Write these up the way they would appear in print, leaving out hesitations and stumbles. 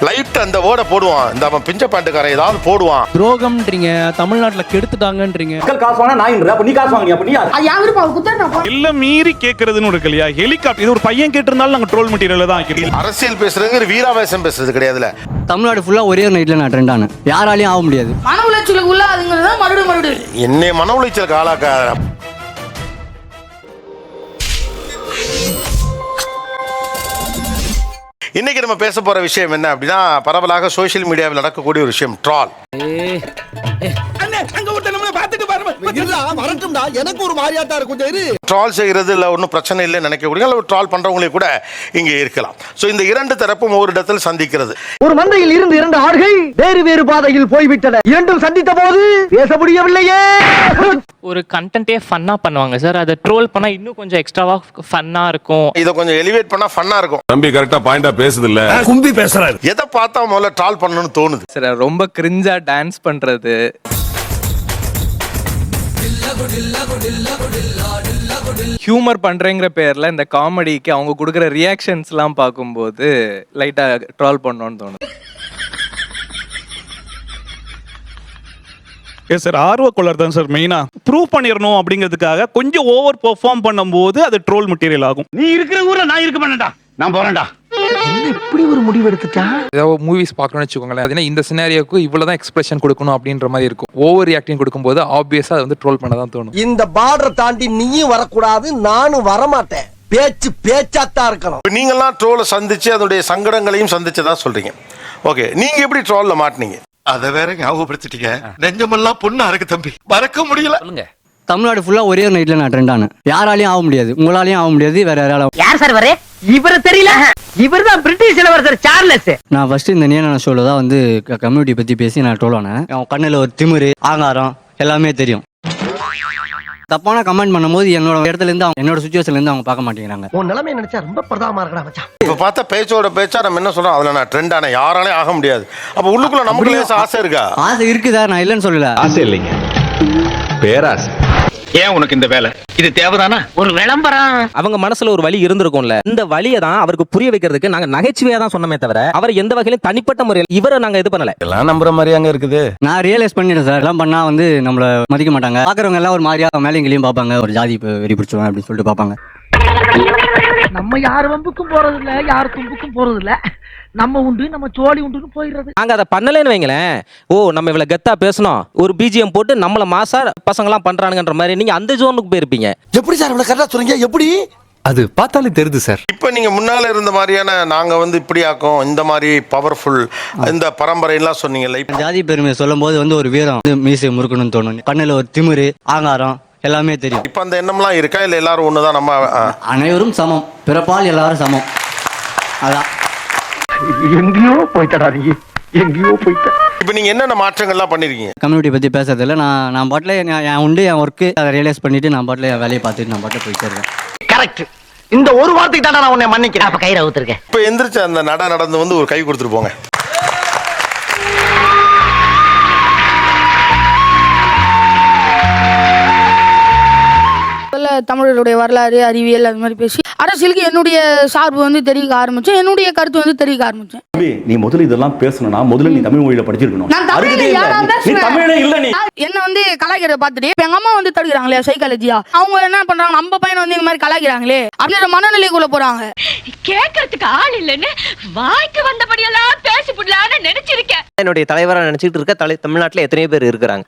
Light அந்த வேர்டை போடுவான், இந்த அவன் பிஞ்ச பேண்ட்டுக்காரன் ஏதாவது போடுவான். துரோகம்ன்றீங்க, தமிழ்நாட்டுல கெடுத்துட்டாங்கன்றீங்க. மக்கள் காசு வாங்க நான் அப்ப நீ காசு வாங்குனியா? அப்ப நீ யார்? அது யாரு பாவு குத்தறனா? இல்ல மீறி கேக்குறதுன்னு இருக்கு இல்லையா? ஹெலிகாப்டர் இது ஒரு பையன் கேட்டிருந்தாலும் நாங்க ட்ரோல் மெட்டீரியல் தான் ஆக்கிருக்கோம். அரசியல் பேசுறதுங்க வீராவேசம் பேசுறது கிடையாதுல. தமிழ்நாடு ஃபுல்லா ஒரே நைட்ல நான் ட்ரெண்ட் ஆனேன். யாராலையும் ஆக முடியாது. மன உளைச்சலுக்கு உள்ள அதுங்கிறது மறுபடியும் என்னை மன உளைச்சலுக்கு ஆளாக்க. இன்னைக்கு நம்ம பேச போற விஷயம் என்ன அப்படின்னா, பரவலாக சோசியல் மீடியாவில் நடக்கக்கூடிய ஒரு விஷயம், ட்ரால். எனக்கு ஒரு மாதிரியாட்டா இருக்கும். ட்ரால் செய்கிறது இல்லை ஒன்றும் பிரச்சனை இல்லை நினைக்கக்கூடிய ட்ரால் பண்றவங்களே கூட இங்கே இருக்கலாம். ஸோ இந்த இரண்டு தரப்பும் ஒரு இடத்தில் சந்திக்கிறது. ஒரு மந்தையில் இருந்து இரண்டு ஆடுகள் வேறு வேறு பாதையில் போய்விட்டன. இரண்டும் சந்தித்த போது பேச முடியவில்லையே. ஒரு கண்டென்ட்டே ஃபன்னா பண்ணுவாங்க சார். அதை ட்ரோல் பண்ணா இன்னும் கொஞ்சம் எக்ஸ்ட்ராவா ஃபன்னா இருக்கும். இதை கொஞ்சம் எலிவேட் பண்ணா ஃபன்னா இருக்கும். தம்பி கரெக்டா பாயிண்டா பேசுது இல்ல, கும்பி பேசுறாரு. எதை பார்த்தா முதல்ல ட்ரால் பண்ணணும்னு தோணுது சார். ரொம்ப கிரிஞ்சா டான்ஸ் பண்றது, ஹியூமர் பண்றேங்கிற பேர்ல இந்த காமெடிக்கு அவங்க கொடுக்குற ரியாக்ஷன்ஸ் எல்லாம் பார்க்கும்போது லைட்டா ட்ரால் பண்ணணும்னு தோணுது. எஸ் சார், ஆர்வ கொள்ளர் தான் சார் மெயினா. ப்ரூவ் பண்ணிடணும் அப்படிங்கிறதுக்காக கொஞ்சம் ஓவர் பெர்ஃபார்ம் பண்ணும்போது அது ட்ரோல் மெட்டீரியல் ஆகும். நீ இருக்கிற ஊர்ல நான் இருக்க மாட்டேன்டா, நான் போறேன்டா. இப்படி ஒரு முடிவு எடுத்துட்டா? ஏதாவது மூவிஸ் பார்க்கணும்னு வச்சுக்கோங்களேன், அதுனா இந்த சினாரியோக்கு இவ்வளவுதான் எக்ஸ்பிரஷன் கொடுக்கணும் அப்படின்ற மாதிரி இருக்கும். ஓவர் ரியாக்டிங் கொடுக்கும்போது ஆப்வியஸா அது வந்து ட்ரோல் பண்ண தான் தோணும். இந்த பார்டரை தாண்டி நீயும் வரக்கூடாது, நானும் வரமாட்டேன். பேச்சு பேச்சாத்தான் இருக்கணும். நீங்கெல்லாம் ட்ரோலை சந்திச்சு அதனுடைய சங்கடங்களையும் சந்திச்சதா சொல்றீங்க. ஓகே, நீங்க எப்படி ட்ரோல்ல மாட்டினீங்க? அதை வேற ஞாபகப்படுத்திட்டீங்க. நெஞ்சமெல்லாம் பொண்ணா இருக்கு தம்பி, மறக்க முடியல. தமிழ்நாடு ஃபுல்லா ஒரே நைட்ல நான் ட்ரெண்ட் ஆனேன். யாராலையும் ஆக முடியாது, உங்களாலையும் ஆக முடியாது, வேற யாராலும். யார் சார் வரே? இவர தெரியல. இவர்தான் பிரிட்டிஷ் இளவரசர் சார்லஸ். நான் ஃபர்ஸ்ட் இந்த நியான ஷோல தான் வந்து கம்யூனிட்டி பத்தி பேசி நான் ட்ரோல் ஆனேன். அவன் கண்ணுல ஒரு திமிரு, ஆங்காரம் எல்லாமே தெரியும். தப்பான கமெண்ட் பண்ணும்போது என்னோட இடத்துல இருந்து என்னோட சுச்சுவேஷன்ல இருந்து அவங்க பார்க்க மாட்டேங்கிறாங்க. உன் நிலைமை நினைச்சா ரொம்ப பிரதாமா இருக்கடா மச்சான். இப்ப பார்த்தா பேச்சோட பேச்சா நம்ம என்ன சொல்றோம், அதுல நான் ட்ரெண்ட் ஆனேன், யாராலையும் ஆக முடியாது. அப்ப உள்ளுக்குள்ள நமக்கு ஆசை இருக்கா? ஆசை இருக்குதா, நான் இல்லைன்னு சொல்லல. ஆசை இல்லைங்க, பேராசை. ஏன் உனக்கு இந்த வேலை? இது தேவைதானா? ஒரு விளம்பரம். அவங்க மனசுல ஒரு வலி இருந்திருக்கும்ல. இந்த வலியை தான் அவருக்கு புரிய வைக்கிறதுக்கு நாங்க நகைச்சுவையா தான் சொன்னமே தவிர அவர் எந்த வகையிலும் தனிப்பட்ட முறையில் இவரை நாங்க இது பண்ணல. எல்லாம் நம்புற மாதிரி அங்க இருக்குது. நான் ரியலைஸ் பண்ணிட்டேன் சார். எல்லாம் பண்ணா வந்து நம்மள மதிக்க மாட்டாங்க. பாக்குறவங்க எல்லாம் ஒரு மாதிரியா மேலே எங்கேயும் பார்ப்பாங்க. ஒரு ஜாதி வெறி பிடிச்சவன் அப்படின்னு சொல்லிட்டு பார்ப்பாங்க. நம்ம யார் வம்புக்கும் போறது இல்ல, யார் தும்புக்கும் போறது இல்ல. நம்ம உண்டு, நம்ம சோழி உண்டுன்னு போயிடுறது. நாங்க அதை பண்ணலன்னு வைங்களேன், ஓ நம்ம இவ்வளவு கெத்தா பேசணும், ஒரு பிஜிஎம் போட்டு நம்மள மாசா பசங்க எல்லாம் பண்றானுங்கன்ற மாதிரி நீங்க அந்த ஜோனுக்கு போயிருப்பீங்க. எப்படி சார் இவ்வளவு கரெக்டா சொல்றீங்க? எப்படி? அது பார்த்தாலே தெரியுது சார். இப்ப நீங்க முன்னால இருந்த மாதிரியான நாங்க வந்து இப்படி ஆக்கும், இந்த மாதிரி பவர்ஃபுல் இந்த பரம்பரை எல்லாம் சொன்னீங்கல்ல, ஜாதி பெருமையை சொல்லும் போது வந்து ஒரு வீரம், மீசை முறுக்கணும்னு தோணும். கண்ணுல ஒரு திமிரு, ஆங்காரம் எல்லாமே தெரியும். இப்ப அந்த எண்ணம்லாம் இருக்கா இல்ல எல்லாரும் ஒண்ணுதான்? நம்ம அனைவரும் சமம், பிறப்பால் எல்லாரும் சமம். அதான். எங்கேயோ போயிட்டடா நீ, எங்கேயோ போயிட்ட. இப்ப நீங்க என்னென்ன மாற்றங்கள்லாம் பண்ணிருக்கீங்க? கம்யூனிட்டி பத்தி பேசுறதுல நான் பாட்டில் என் உண்டு, என் ஒர்க்கு அதை ரியலைஸ் பண்ணிட்டு நான் பாட்டில் என் வேலையை பார்த்துட்டு நான் பாட்டில் போயிட்டு இருக்கேன். கரெக்ட். இந்த ஒரு வார்த்தைக்கு தாண்டா நான் உன்னை மன்னிக்கிறேன். அப்ப கயிறு அவுத்துருக்கேன். இப்ப எந்திரிச்சு அந்த நடந்து வந்து ஒரு கை கொடுத்துட்டு போங்க. தமிழருடைய வரலாறு, அறிவியல் அது மாதிரி பேசி அரசியலுக்கு என்னுடைய சார்பு வந்து தெரிவிக்க ஆரம்பிச்சேன். என்னுடைய கருத்து வந்து தெரிவிக்க ஆரம்பிச்சேன். நீ முதல்ல இதெல்லாம் பேசணும்னா முதல்ல நீ தமிழ் மொழியில படிச்சிருக்கணும். நான் தமிழ்ல யாரா பேசுறேன்? தமிழே இல்ல. நீ என்ன வந்து கலாய்க்கிறத பார்த்துட்டு எங்க அம்மா வந்து தடுக்கிறாங்களே சைக்காலஜியா, அவங்க என்ன பண்றாங்க, நம்ம பையனை வந்து இந்த மாதிரி கலாய்க்கிறாங்களே அப்படின்ற மனநிலைக்குள்ள போறாங்க. கேட்கறதுக்கு ஆள் இல்லன்னு வாய்க்கு வந்தபடியெல்லாம் பேசி புடலான்னு நினைச்சிருக்கேன். என்னுடைய தலைவரா நினைச்சிட்டு இருக்க தமிழ்நாட்டுல எத்தனையோ பேர் இருக்கிறாங்க.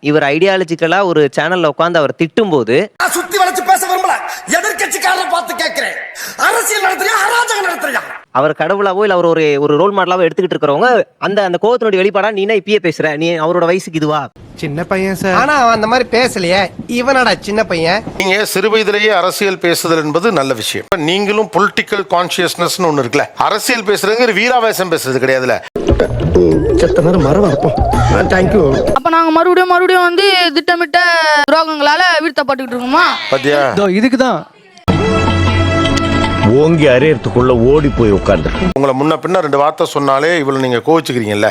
இவர் ஐடியாலஜிக்கலா ஒரு சேனல்ல உட்கார்ந்து அவர் திட்டும் போது சுத்தி வளைச்சு பேச விரும்பல. எதிர்க்கட்சிக்காரரை பார்த்து கேட்கிறேன், அரசியல் நடத்துறியா அராஜகம் நடத்துறியா? அவர் கடவுளாவோ இல்ல அவர் ஒரு ரோல் மாடலாவோ எடுத்துக்கிட்டு இருக்கிறவங்க அந்த கோவத்தினுடைய வெளிப்பாடா நீ இப்பயே பேசுற, நீ அவரோட வயசுக்கு இதுவா? சின்ன பையன் சார். ஆனா அவன் அந்த மாதிரி பேசலையே. இவனடா சின்ன பையன். நீங்க சிறு வயதிலேயே அரசியல் பேசுதல் என்பது நல்ல விஷயம். நீங்களும் பொலிட்டிக்கல் கான்சியஸ்னஸ் ஒண்ணு இருக்குல்ல, அரசியல் பேசுறதுங்க வீராவேசம் பேசுறது கிடையாதுல. செத்த நேரம் மரம் வரப்போம். தேங்க்யூ. அப்ப நாங்க மறுபடியும் வந்து திட்டமிட்ட துரோகங்களால வீழ்த்தப்பட்டுக்கிட்டு இருக்கோமா? பாத்தியா, இதுக்கு தான் ஓங்கி அரையறதுக்குள்ள ஓடி போய் உட்கார்ந்து உங்களை முன்ன பின்ன ரெண்டு வார்த்தை சொன்னாலே இவ்வளவு நீங்க கோவிச்சுக்கிறீங்கல்ல.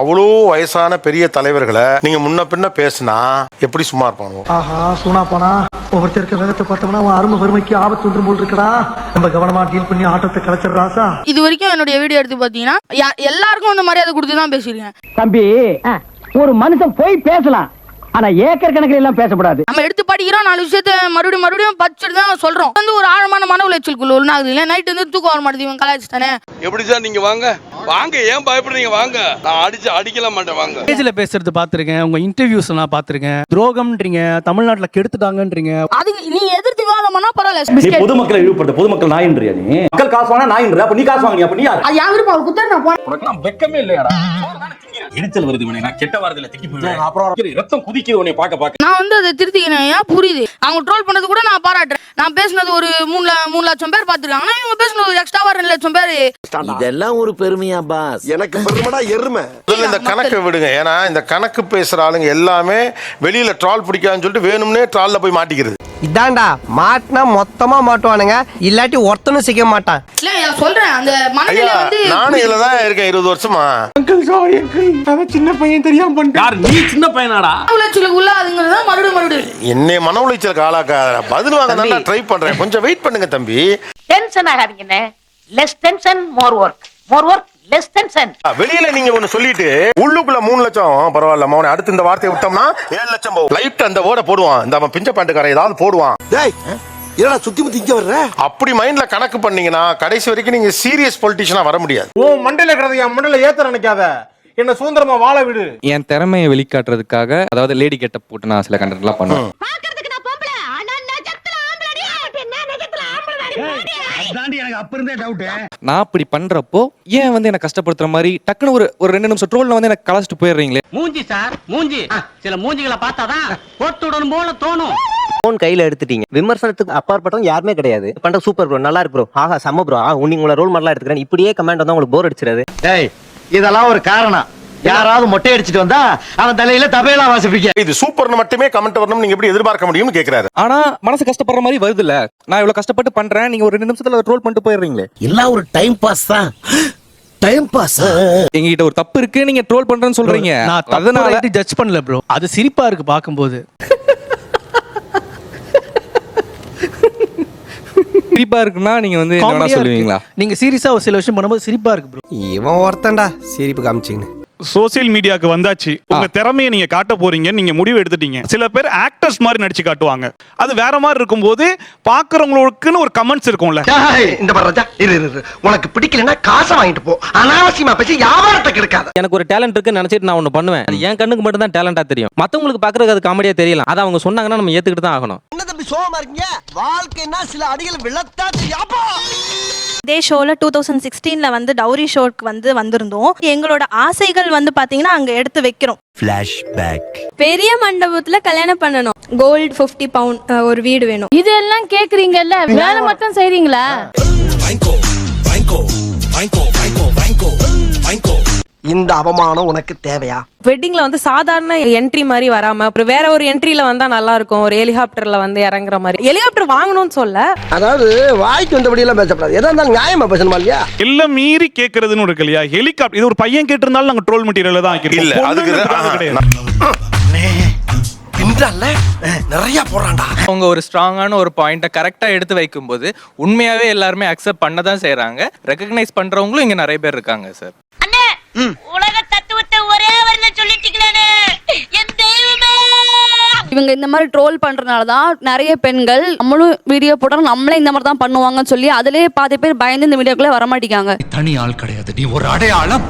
அவ்வளோ வயசான பெரிய தலைவர்களை நீங்க முன்ன பின்ன பேசினா எப்படி சும்மா இருப்பாங்க? ஆஹா சூனா போனா ஒவ்வொருத்தர் இருக்க வேகத்தை பார்த்தோம்னா அவன் அருமை வறுமைக்கு ஆபத்து வந்துரும் போல் இருக்கடா. நம்ம கவனமா டீல் பண்ணி ஆட்டத்தை கலைச்சிடுறாசா. இது வரைக்கும் என்னுடைய வீடியோ எடுத்து பாத்தீங்கன்னா எல்லாருக்கும் வந்து மரியாதை கொடுத்து தான் பேசிருக்கேன். தம்பி, ஒரு மனுஷன் போய் பேசலாம், ஆனா ஏக்கர் கணக்கில் எல்லாம் பேசக்கூடாது. நம்ம எடுத்து படிக்கிறோம், 4 விஷயத்த மறுபடியும் படிச்சுட்டு தான் சொல்றோம். வந்து ஒரு ஆழமான மன உளைச்சலுக்குள்ள ஒண்ணாகுது இல்ல, நைட் வந்து தூக்கம் வர மாட்டேது, இவன் கலாய்ச்சிட்டானே. எப்படி சார் நீங்க வாங்க வாங்க, ஏன் பயப்படுறீங்க? வாங்க, நான் அடிக்கல மாட்டேன், வாங்க. ஸ்டேஜ்ல பேசுறது பாத்திருக்கேன், உங்க இன்டர்வியூஸ் எல்லாம் பாத்திருக்கேன். துரோகம்ன்றீங்க, தமிழ்நாட்டுல கெடுத்துட்டாங்கன்றீங்க. அதுக்கு நீ எதிர்த்து விவாதம் பண்ணா நீ பரவாயில்ல. பொதுமக்களை இழிவுபடுத்த, பொதுமக்கள் நாயின்றியா? நீ மக்கள் காசு வாங்கினா நாயின்ற, அப்ப நீ காசு வாங்கினியா? அப்ப நீ யார்? அது யான் விருப்பம், அவர் குத்தர் நான் போனேன். உனக்கு வெக்கமே இல்லையாடா? எரிச்சல் வருது மணி, நான் கெட்ட வார்த்தையில திக்கி போயிடுவேன். அப்புறம் ரத்தம் குதிக்குது உன்னை பார்க்க. நான் வந்து அதை திருத்திக்கிறேன். ஏன் புரியுது, அவங்க ட்ரோல் பண்ணது கூட நான் பாராட்டுறேன். நான் பேசினது ஒரு 3 லட்சம் பேர் பாத்துருக்காங்க, இவங்க பேசினது எக்ஸ்ட்ராவா 2 லட்சம் பேர். இதெல்லாம் ஒரு பெருமையா பாஸ்? எனக்கு பெருமைடா எருமை. இந்த கணக்கை விடுங்க. ஏன்னா இந்த கணக்கு பேசுற ஆளுங்க எல்லாமே வெளியில ட்ரால் பிடிக்காதுன்னு சொல்லிட்டு வேணும்னே ட்ரால்ல போய் மாட்டிக்கிறது. இதான்டா மாட்டினா மொத்தமா மாட்டுவானுங்க, இல்லாட்டி ஒருத்தனும் சிக்க மாட்டான். இல்ல நான் சொல்றேன், அந்த மனநிலை ஐயா, வந்து நானும் இதுலதான் இருக்கேன் 20 வருஷமா. சின்ன பையன் தெரியாம பண்ணிட்டு. யார் நீ? சின்ன பையனாடா? மன உளைச்சலுக்கு உள்ளாதுங்கிறது தான் மறுபடியும் என்னை மன உளைச்சலுக்கு ஆளாக்காத. பதில் வாங்க நல்லா ட்ரை பண்றேன், கொஞ்சம் வெயிட் பண்ணுங்க தம்பி. டென்ஷன் ஆகாதீங்கண்ணே. Less tension more work, more work less tension. வெளியில நீங்க ஒண்ணு சொல்லிட்டு உள்ளுக்குள்ள 3 லட்சம் பரவாயில்ல மௌன, அடுத்து இந்த வார்த்தையை விட்டோம்னா 7 லட்சம் போகும். லைட் அந்த ஓட போடுவான், இந்த அவன் பிஞ்ச பாண்டுக்காரன் ஏதாவது போடுவான். டேய் என்னடா சுத்தி முத்தி இங்க வர்ற? அப்படி மைண்ட்ல கணக்கு பண்ணீங்கன்னா கடைசி வரைக்கும் நீங்க சீரியஸ் பொலிட்டிஷியனா வர முடியாது. ஓ மண்டையில இருக்கிறது என் மண்டையில ஏத்த நினைக்காத, என்ன சுதந்திரமா வாழ விடு. என் திறமையை வெளிக்காட்டுறதுக்காக, அதாவது லேடி கெட்டப் போட்டு நான் சில கண்டென்ட் எல்லாம் பண்ணுவேன். பாக்குறதுக்கு நான் பொம்பளை, ஆனா நெஜத்துல ஆம்பளடி. என்ன நெஜத்துல ஆம்பளடி? அதாண்டி எனக்கு அப்ப இருந்தே டவுட். நான் அப்படி பண்றப்போ ஏன் வந்து என்ன கஷ்டப்படுத்துற மாதிரி டக்குனு ஒரு 2 நிமிஷம் ட்ரோல்ல வந்து எனக்கு கலாச்சிட்டு போயிடுறீங்களே. மூஞ்சி சார் மூஞ்சி, சில மூஞ்சிகளை பார்த்தாதான் போட்டுடணும் போல தோணும். போன் கையில எடுத்துட்டீங்க, விமர்சனத்துக்கு அப்பாற்பட்டவங்க யாருமே கிடையாது. பண்ற சூப்பர் ப்ரோ, நல்லா இருக்கு ப்ரோ, ஆஹா செம்ம ப்ரோ, உங்களை ரோல் மாடலா எடுத்துக்கிறேன், இப்படியே கமெண்ட் வந்தா உங்களுக்கு போர் அடிச்சிடாது? டேய் இதெல்லாம் ஒரு காரணம். யாராவது மொட்டை அடிச்சிட்டு வந்தா அவன் தலையில தபையலா வாசிப்பீங்க. இது சூப்பர்னு மட்டுமே கமெண்ட் வரணும், நீங்க எப்படி எதிர்பார்க்க முடியும்னு கேக்குறாரு. ஆனா மனசு கஷ்டப்படுற மாதிரி வருது இல்ல. நான் இவ்வளவு கஷ்டப்பட்டு பண்றேன், நீங்க ஒரு 2 நிமிஷத்துல ட்ரோல் பண்ணிட்டு போயிடுறீங்களே. எல்லாம் ஒரு டைம் பாஸ் தான். Time pass. எங்ககிட்ட ஒரு தப்பு இருக்கு, நீங்க ட்ரோல் பண்றேன்னு சொல்றீங்க. நான் அதனால ஜட்ஜ் பண்ணல ப்ரோ, அது சிரிப்பா இருக்கு பாக்கும்போது. சிரிப்பா இருக்குன்னா நீங்க வந்து என்ன சொல்லுவீங்களா? நீங்க சீரியஸா ஒரு சில விஷயம் பண்ணும்போது சிரிப்பா இருக்கு ப்ரோ. இவன் ஒருத்தன்டா சிரிப்பு காமிச்சிங்கன்னு. சோசியல் மீடியாக்கு வந்தாச்சு, உங்க திறமையை நீங்க காட்ட போறீங்க, நீங்க முடிவு எடுத்துட்டீங்க. சில பேர் ஆக்டர்ஸ் மாதிரி நடிச்சு காட்டுவாங்க, அது வேற மாதிரி இருக்கும்போது பாக்குறவங்களுக்குன்னு ஒரு கமெண்ட்ஸ் இருக்கும்ல. இந்த பரஜா இரு, உனக்கு பிடிக்கலன்னா காசை வாங்கிட்டு போ, அனாவசியமா பேசி வியாபாரத்தை கெடுக்காத. எனக்கு ஒரு டேலண்ட் இருக்குன்னு நினைச்சிட்டு நான் ஒண்ணு பண்ணுவேன், அது என் கண்ணுக்கு மட்டும் தான் டேலண்டா தெரியும். மத்தவங்களுக்கு பாக்குறதுக்கு அது காமெடியா தெரியலாம். அதை அவங்க சொன்னாங்கன்னா நம்ம ஏத்துக்கிட்டு தான் ஆகணும். என்ன தம்பி சோகமா இருக்கீங்க? வாழ்க்கைன்னா சில அடிகள் விழத்தா தெரியாப்பா. இதே ஷோல 2016ல வந்து டவுரி ஷோக்கு வந்து வந்திருந்தோம். எங்களோட ஆசைகள் வந்து பாத்தீங்கன்னா அங்க எடுத்து வைக்கிறோம். பெரிய மண்டபத்துல கல்யாணம் பண்ணணும், கோல்டு 50 பவுண்ட் ஒரு வீடு வேணும். இதெல்லாம் கேக்குறீங்கல்ல, வேலை மட்டும் செய்றீங்களா? இந்த அவமானம் உனக்கு தேவையா? வெட்டிங்ல வந்து சாதாரண என்ட்ரி மாதிரி வராம அப்புறம் வேற ஒரு என்ட்ரில வந்தா நல்லா இருக்கும். ஒரு ஹெலிகாப்டர்ல வந்து இறங்குற மாதிரி. ஹெலிகாப்டர் வாங்கணும்னு சொல்ல, அதாவது வாய்க்கு வந்தபடி எல்லாம் பேசப்படாது, எதா இருந்தாலும் நியாயமா பேசணுமா இல்லையா? எல்லாம் மீறி கேக்குறதுன்னு இருக்கு இல்லையா? ஹெலிகாப்டர் இது ஒரு பையன் கேட்டிருந்தாலும் நாங்க ட்ரோல் மெட்டீரியல் தான் ஆக்கிருக்கோம். இல்ல அதுக்கு நிறைய போறான்டா. அவங்க ஒரு ஸ்ட்ராங்கான ஒரு பாயிண்ட்டை கரெக்டா எடுத்து வைக்கும்போது உண்மையாவே எல்லாருமே அக்செப்ட் பண்ண தான் செய்றாங்க. ரெகக்னைஸ் பண்றவங்களும் இங்க நிறைய பேர் இருக்காங்க சார். அண்ணே உலக தத்துவத்தை ஒரே வரியில சொல்லிட்டீங்களே, என் தெய்வமே. இவங்க இந்த மாதிரி ட்ரோல் பண்றதுனால தான் நிறைய பெண்கள் நம்மளும் வீடியோ போட்டா நம்மளே இந்த மாதிரி தான் பண்ணுவாங்கன்னு சொல்லி அதுலயே பாதி பேர் பயந்து இந்த வீடியோக்குள்ள வர மாட்டேங்காங்க. தனி ஆள் கிடையாது, நீ ஒரு அடையாளம்.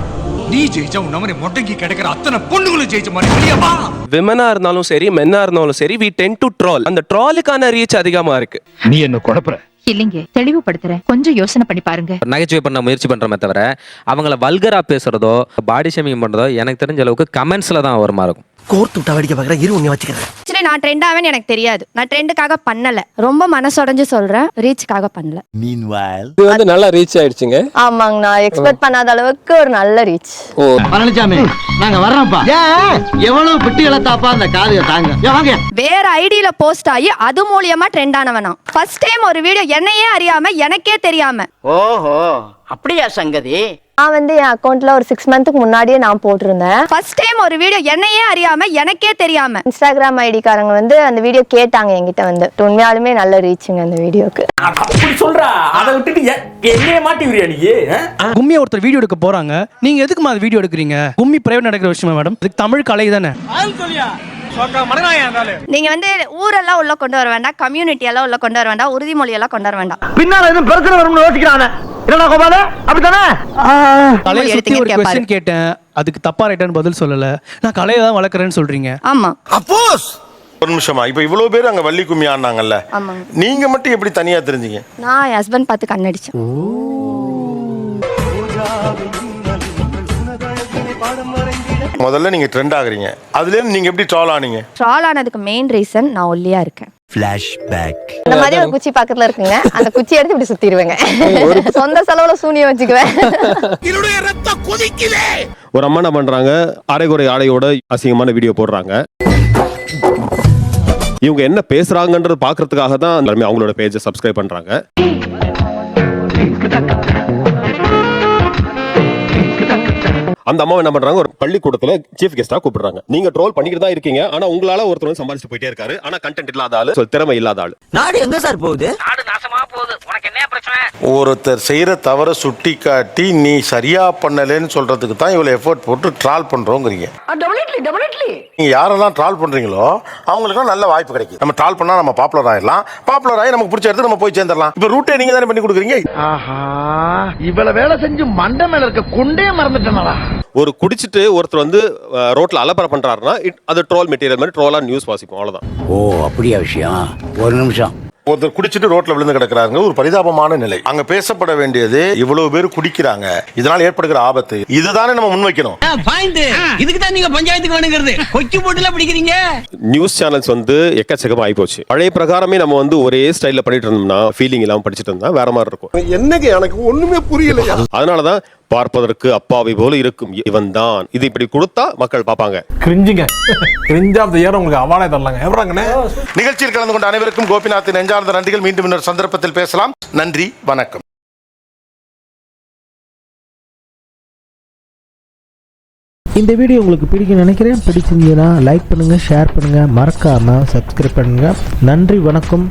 நீ ஜெயிச்சா உன்ன முடங்கி கிடைக்கிற அத்தனை பொண்ணுங்களும் ஜெயிச்ச மாதிரி வெளியவா. விமனா இருந்தாலும் சரி, மென்னா இருந்தாலும் சரி, we tend to troll. அந்த ட்ராலுக்கான ரீச் அதிகமா இருக்கு. நீ என்ன குழப்பற? இல்லைங்க, தெளிவுபடுத்துறேன், கொஞ்சம் யோசனை பண்ணி பாருங்க. நகைச்சுவை பண்ண முயற்சி பண்றமே தவிர அவங்கள வல்கரா பேசுறதோ பாடி ஷேமிங் பண்றதோ எனக்கு தெரிஞ்ச அளவுக்கு கமெண்ட்ஸ்ல தான் வருமா இருக்கும். கோர்த்து விட்டா வடிக்க பாக்குற இரு உன்னை வச்சுக்கிறேன். சரி, நான் ட்ரெண்ட் ஆவேன்னு எனக்கு தெரியாது. நான் ட்ரெண்டுக்காக பண்ணல, ரொம்ப மனசொடைஞ்சு சொல்றேன், ரீச்சுக்காக பண்ணல. இது வந்து நல்லா ரீச் ஆயிடுச்சுங்க. ஆமாங்க, நான் எக்ஸ்பெக்ட் பண்ணாத அளவுக்கு ஒரு நல்ல ரீச். பழனிசாமி நாங்க வர்றோம்ப்பா. எவ்வளவு பிட்டு இழத்தாப்பா அந்த காதுக தாங்க. வாங்க. வேற ஐடியில போஸ்ட் ஆகி அது மூலியமா ட்ரெண்ட் ஆனவனா. ஃபர்ஸ்ட் டைம் ஒரு வீடியோ என்னையே அறியாம எனக்கே தெரியாம. ஓஹோ அப்படியா சங்கதி? நான் வந்து என் அக்கௌண்ட்ல ஒரு 6 மந்த்துக்கு முன்னாடியே நான் போட்டிருந்தேன். ஃபர்ஸ்ட் டைம் ஒரு வீடியோ என்னையே அறியாம எனக்கே தெரியாம இன்ஸ்டாகிராம் ஐடிக்காரங்க வந்து அந்த வீடியோ கேட்டாங்க என்கிட்ட வந்து. உண்மையாலுமே நல்ல ரீச்சுங்க அந்த வீடியோக்கு. அப்படி சொல்றா, அதை விட்டுட்டு என்னைய மாட்டி விரியா நீ? கும்மி ஒருத்தர் வீடியோ எடுக்க போறாங்க, நீங்க எதுக்கு அது வீடியோ எடுக்கிறீங்க? கும்மி பிரைவேட் நடக்கிற விஷயமா மேடம்? இதுக்கு தமிழ் கலை தானே. நீங்க வந்து ஊரெல்லாம் உள்ள கொண்டு வர வேண்டாம், கம்யூனிட்டி எல்லாம் உள்ள கொண்டு வர வேண்டாம், உறுதிமொழி எல்லாம் கொண்டு வர வேண்டாம். பின்னால எதுவும் பிரச்சனை வரும்னு யோசிக்கிறானே. என்னடா கோபால, அப்படிதானே? கலையை சுத்தி ஒரு क्वेश्चन கேட்டேன், அதுக்கு தப்பா ரைட்டான்னு பதில் சொல்லல. நான் கலையை தான் வளர்க்கறேன்னு சொல்றீங்க. ஆமா. அப்போஸ் ஒரு நிமிஷமா, இப்ப இவ்வளவு பேர் அங்க வள்ளி கும்மி ஆடினாங்கல்ல, நீங்க மட்டும் எப்படி தனியா தெரிஞ்சீங்க? நான் என் ஹஸ்பண்ட் பார்த்து கண்ணடிச்சேன். முதல்ல நீங்க ட்ரெண்ட் ஆகுறீங்க, அதுல இருந்து நீங்க எப்படி ட்ரால் ஆனீங்க? ட்ரால் ஆனதுக்கு மெயின் ரீசன் நான் ஒல்லியா இருக்கேன். இந்த மாதிரி ஒரு குச்சி பக்கத்துல இருக்குங்க, அந்த குச்சி எடுத்து இப்படி சுத்திடுவேங்க. சொந்த செலவுல சூனியம் வச்சுக்குவேன். ஒரு அம்மா என்ன பண்றாங்க, அரைகுறை ஆடையோட அசிங்கமான வீடியோ போடுறாங்க. இவங்க என்ன பேசுறாங்கன்றது பாக்குறதுக்காக தான் எல்லாருமே அவங்களோட பேஜை சப்ஸ்கிரைப் பண்றாங்க. அந்த அம்மா என்ன பண்றாங்க, ஒரு பள்ளிக்கூடத்துல சீஃப் கெஸ்டா கூப்பிடுறாங்க. நீங்க ட்ரோல் பண்ணிட்டு தான் இருக்கீங்க, ஆனா உங்களால ஒருத்தர் வந்து சம்பாதிச்சு போயிட்டே இருக்காரு, ஆனா கண்டென்ட் இல்லாத ஆளு, திறமை இல்லாத ஆளு. நாடு எங்க சார் போகுது? நாடு நாசமா போகுது. உனக்கு என்ன பிரச்சனை? ஒருத்தர் செய்யற தவற சுட்டி காட்டி நீ சரியா பண்ணலன்னு சொல்றதுக்கு தான் இவ்வளவு எஃபோர்ட் போட்டு ட்ரால் பண்றோங்கிறீங்க. நீங்க யாரெல்லாம் ட்ரால் பண்றீங்களோ அவங்களுக்கு நல்ல வாய்ப்பு கிடைக்கும். நம்ம ட்ரால் பண்ணா நம்ம பாப்புலர் ஆயிடலாம், பாப்புலர் ஆகி நமக்கு பிடிச்ச இடத்துக்கு நம்ம போய் சேர்ந்துடலாம். இப்ப ரூட்டே நீங்க தானே பண்ணி கொடுக்குறீங்க. ஆஹா, இவ்வளவு வேலை செஞ்சு மண்டை மேல இருக்க கொண்டே மறந்துட்டேனா? ஒரு குடிச்சிட்டு ஒருத்தர் வந்து ரோட்ல அலப்பற பண்றாருன்னா அது ட்ரோல் மெட்டீரியல் மாதிரி ட்ரோலா நியூஸ் வாசிப்போம், அவ்வளவுதான். ஓ, அப்படியா விஷயம்? ஒரு நிமிஷம். ஒருத்தர் குடிச்சிட்டு ரோட்ல விழுந்து கிடக்குறாங்க, ஒரு பரிதாபமான நிலை. அங்க பேசப்பட வேண்டியது இவ்வளவு பேர் குடிக்கிறாங்க, இதனால் ஏற்படுகிற ஆபத்து, இதுதானே நம்ம முன்வைக்கணும். இதுக்கு தான் நீங்க பஞ்சாயத்துக்கு வேணுங்கிறது. கொக்கி போட்டுல பிடிக்கிறீங்க. நியூஸ் சேனல்ஸ் வந்து எக்கச்சக்கமா ஆயிப்போச்சு. பழைய பிரகாரமே நம்ம வந்து ஒரே ஸ்டைல்ல பண்ணிட்டு இருந்தோம்னா, ஃபீலிங் இல்லாம படிச்சுட்டு இருந்தா வேற மாதிரி இருக்கும். என்னங்க எனக்கு ஒண்ணுமே புரியலையா? அதனாலதான் பார்ப்பதற்கு அப்பாவி போல இருக்கும் இவன் தான், இது இப்படி கொடுத்தா மக்கள் பார்ப்பாங்க. கிரிஞ்சுங்க, கிரிஞ்ச் ஆஃப் தி இயர் உங்களுக்கு அவார்டே தரலாங்க. எவராங்கண்ணே? நிகழ்ச்சியில் கலந்து கொண்ட அனைவருக்கும் கோபிநாத்தின் நெஞ்சார்ந்த நன்றிகள். மீண்டும் இன்னொரு சந்தர்ப்பத்தில் பேசலாம். நன்றி, வணக்கம். இந்த வீடியோ உங்களுக்கு பிடிக்கும் நினைக்கிறேன். பிடிச்சிருந்தீங்கன்னா லைக் பண்ணுங்க, ஷேர் பண்ணுங்க, மறக்காம சப்ஸ்கிரைப் பண்ணுங்க. நன்றி, வணக்கம்.